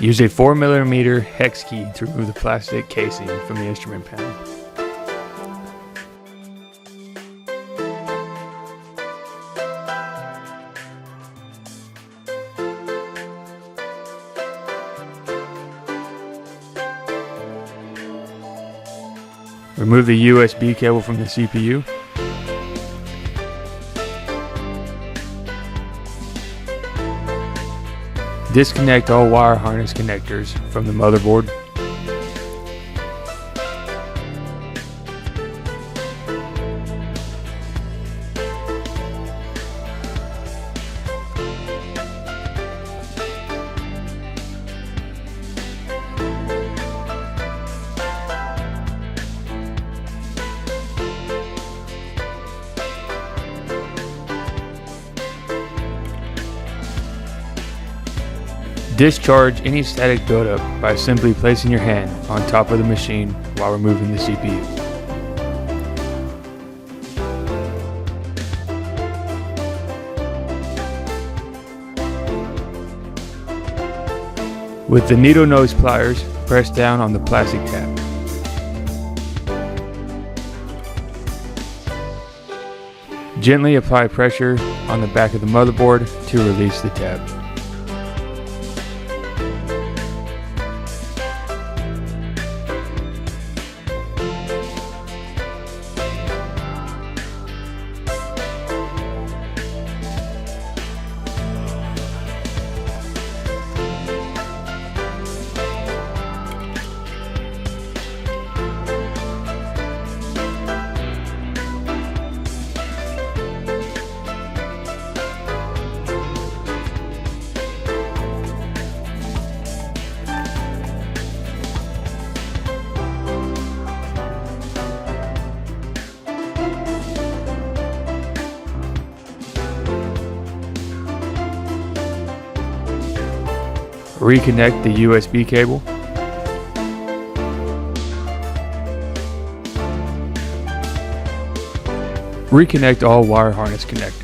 Use a 4mm hex key to remove the plastic casing from the instrument panel. Remove the USB cable from the CPU. Disconnect all wire harness connectors from the motherboard. Discharge any static buildup by simply placing your hand on top of the machine while removing the CPU. With the needle nose pliers, press down on the plastic tab. Gently apply pressure on the back of the motherboard to release the tab. Reconnect the USB cable. Reconnect all wire harness connectors.